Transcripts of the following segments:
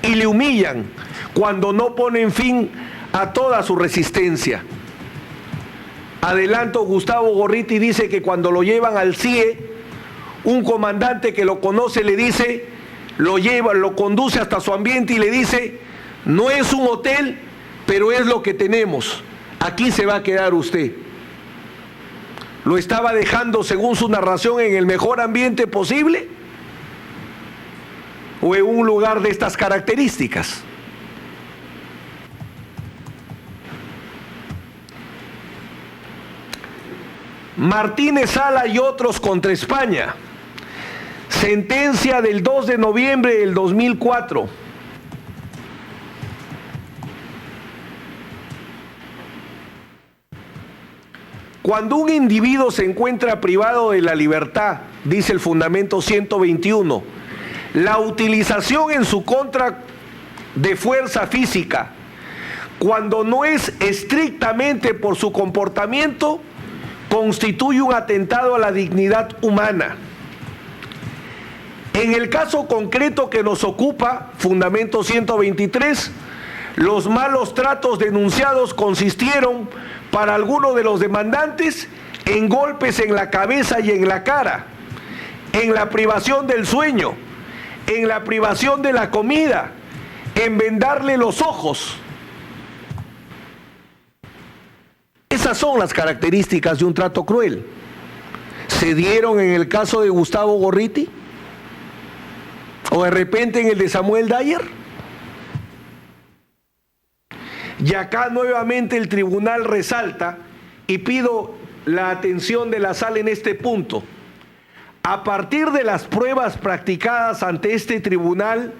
y le humillan cuando no ponen fin a toda su resistencia. Adelanto, Gustavo Gorriti dice que cuando lo llevan al CIE, un comandante que lo conoce le dice, lo conduce hasta su ambiente y le dice, no es un hotel, pero es lo que tenemos, aquí se va a quedar usted. Lo estaba dejando, según su narración, en el mejor ambiente posible o en un lugar de estas características. Martínez Sala y otros contra España. Sentencia del 2 de noviembre del 2004. Cuando un individuo se encuentra privado de la libertad, dice el fundamento 121, la utilización en su contra de fuerza física, cuando no es estrictamente por su comportamiento, constituye un atentado a la dignidad humana. En el caso concreto que nos ocupa, fundamento 123, los malos tratos denunciados consistieron para algunos de los demandantes en golpes en la cabeza y en la cara, en la privación del sueño, en la privación de la comida, en vendarle los ojos. Esas son las características de un trato cruel. ¿Se dieron en el caso de Gustavo Gorriti? ¿O de repente en el de Samuel Dyer? Y acá nuevamente el tribunal resalta, y pido la atención de la sala en este punto. A partir de las pruebas practicadas ante este tribunal,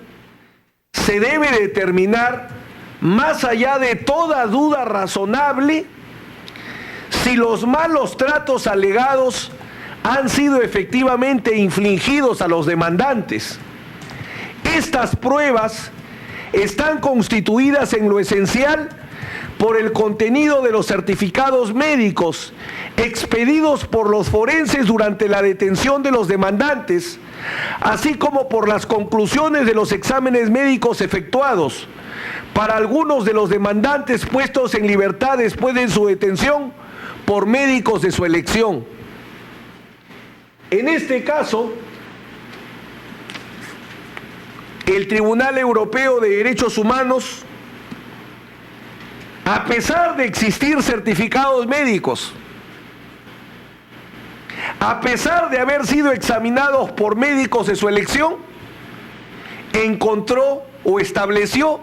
se debe determinar, más allá de toda duda razonable, si los malos tratos alegados han sido efectivamente infligidos a los demandantes. Estas pruebas están constituidas en lo esencial por el contenido de los certificados médicos expedidos por los forenses durante la detención de los demandantes, así como por las conclusiones de los exámenes médicos efectuados para algunos de los demandantes puestos en libertad después de su detención por médicos de su elección. En este caso, el Tribunal Europeo de Derechos Humanos, a pesar de existir certificados médicos, a pesar de haber sido examinados por médicos de su elección, encontró o estableció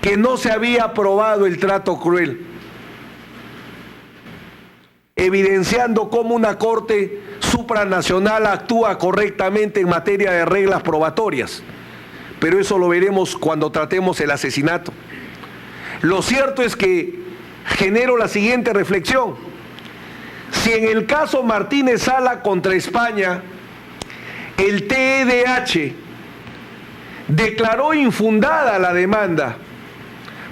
que no se había probado el trato cruel, evidenciando cómo una corte supranacional actúa correctamente en materia de reglas probatorias. Pero eso lo veremos cuando tratemos el asesinato. Lo cierto es que genero la siguiente reflexión. Si en el caso Martínez Sala contra España, el TEDH declaró infundada la demanda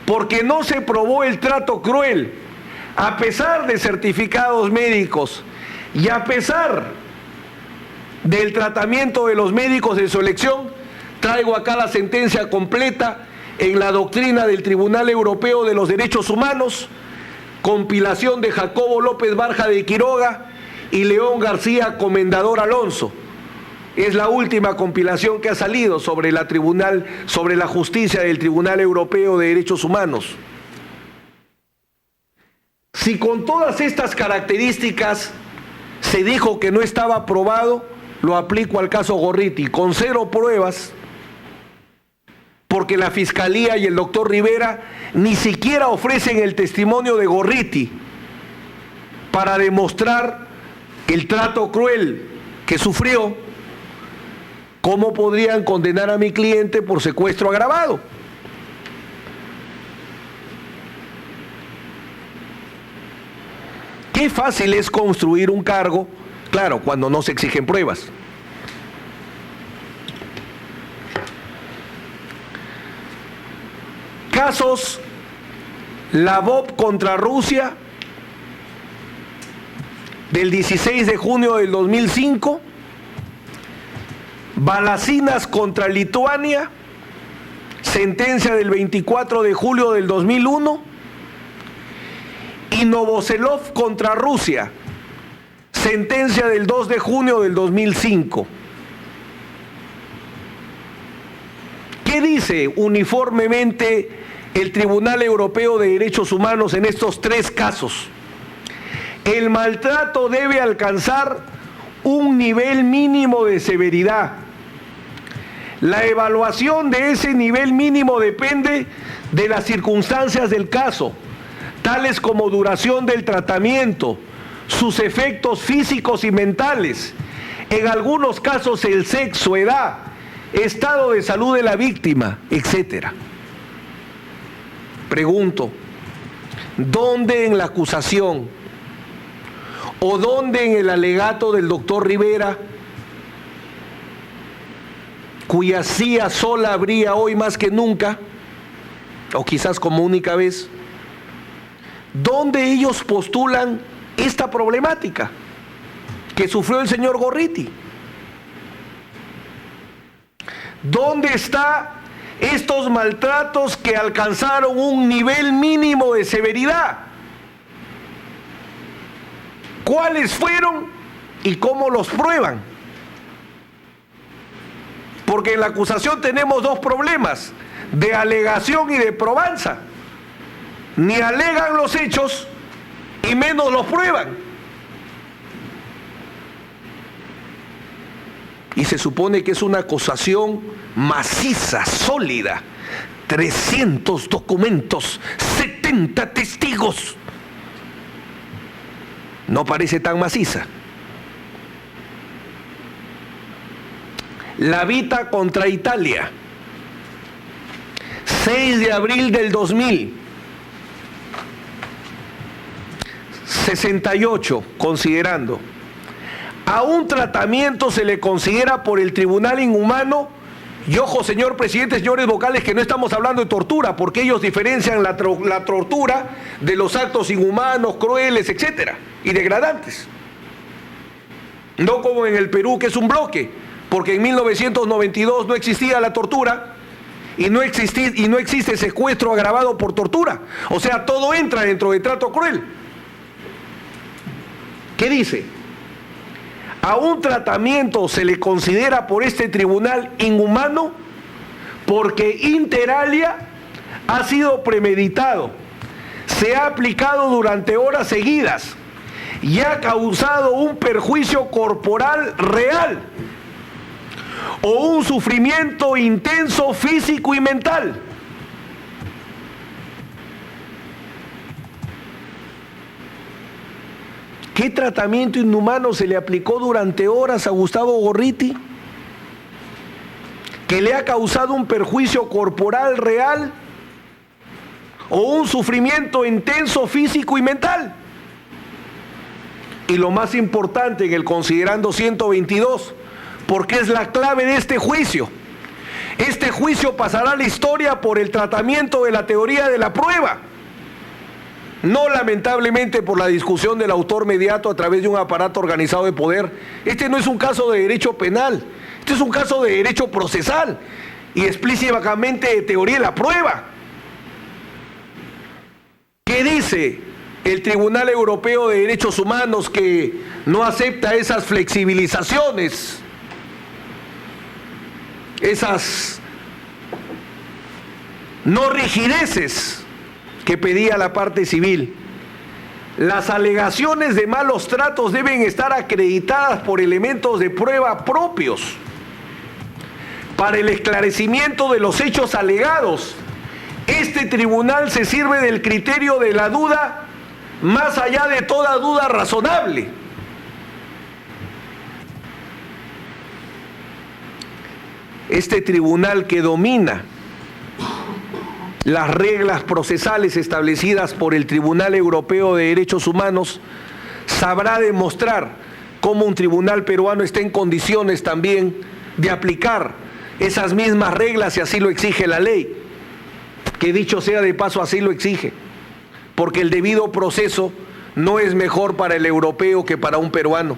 porque no se probó el trato cruel, a pesar de certificados médicos y a pesar del tratamiento de los médicos de su elección, traigo acá la sentencia completa en la doctrina del Tribunal Europeo de los Derechos Humanos, compilación de Jacobo López Barja de Quiroga y León García Comendador Alonso. Es la última compilación que ha salido sobre la justicia del Tribunal Europeo de Derechos Humanos. Si con todas estas características se dijo que no estaba probado, lo aplico al caso Gorriti, con 0 pruebas, porque la Fiscalía y el doctor Rivera ni siquiera ofrecen el testimonio de Gorriti para demostrar el trato cruel que sufrió. ¿Cómo podrían condenar a mi cliente por secuestro agravado? Qué fácil es construir un cargo, claro, cuando no se exigen pruebas. Casos Lavov contra Rusia del 16 de junio del 2005, Balacinas contra Lituania sentencia del 24 de julio del 2001, y Novoselov contra Rusia, sentencia del 2 de junio del 2005. ¿Qué dice uniformemente el Tribunal Europeo de Derechos Humanos en estos tres casos? El maltrato debe alcanzar un nivel mínimo de severidad. La evaluación de ese nivel mínimo depende de las circunstancias del caso, tales como duración del tratamiento, sus efectos físicos y mentales, en algunos casos el sexo, edad, estado de salud de la víctima, etc. Pregunto, ¿dónde en la acusación o dónde en el alegato del doctor Rivera, cuya CIA sola habría hoy más que nunca, o quizás como única vez, dónde ellos postulan esta problemática que sufrió el señor Gorriti? ¿Dónde están estos maltratos que alcanzaron un nivel mínimo de severidad? ¿Cuáles fueron y cómo los prueban? Porque en la acusación tenemos dos problemas, de alegación y de probanza. Ni alegan los hechos y menos los prueban. Y se supone que es una acusación maciza, sólida. 300 documentos, 70 testigos. No parece tan maciza. La Vita contra Italia, 6 de abril del 2000, 68, considerando. A un tratamiento se le considera por el tribunal inhumano, y ojo, señor presidente, señores vocales, que no estamos hablando de tortura, porque ellos diferencian la tortura de los actos inhumanos, crueles, etcétera, y degradantes. No como en el Perú, que es un bloque, porque en 1992 no existía la tortura y no existe secuestro agravado por tortura. O sea, todo entra dentro de trato cruel. ¿Qué dice? A un tratamiento se le considera por este tribunal inhumano porque inter alia ha sido premeditado, se ha aplicado durante horas seguidas y ha causado un perjuicio corporal real o un sufrimiento intenso físico y mental. ¿Qué tratamiento inhumano se le aplicó durante horas a Gustavo Gorriti? ¿Que le ha causado un perjuicio corporal real o un sufrimiento intenso físico y mental? Y lo más importante en el considerando 122, porque es la clave de este juicio. Este juicio pasará a la historia por el tratamiento de la teoría de la prueba. No lamentablemente por la discusión del autor mediato a través de un aparato organizado de poder. Este no es un caso de derecho penal, este es un caso de derecho procesal y explícitamente de teoría de la prueba. ¿Qué dice el Tribunal Europeo de Derechos Humanos que no acepta esas flexibilizaciones, esas no rigideces que pedía la parte civil? Las alegaciones de malos tratos deben estar acreditadas por elementos de prueba propios para el esclarecimiento de los hechos alegados. Este tribunal se sirve del criterio de la duda más allá de toda duda razonable. Este tribunal que domina las reglas procesales establecidas por el Tribunal Europeo de Derechos Humanos sabrá demostrar cómo un tribunal peruano está en condiciones también de aplicar esas mismas reglas si así lo exige la ley, que dicho sea de paso así lo exige, porque el debido proceso no es mejor para el europeo que para un peruano.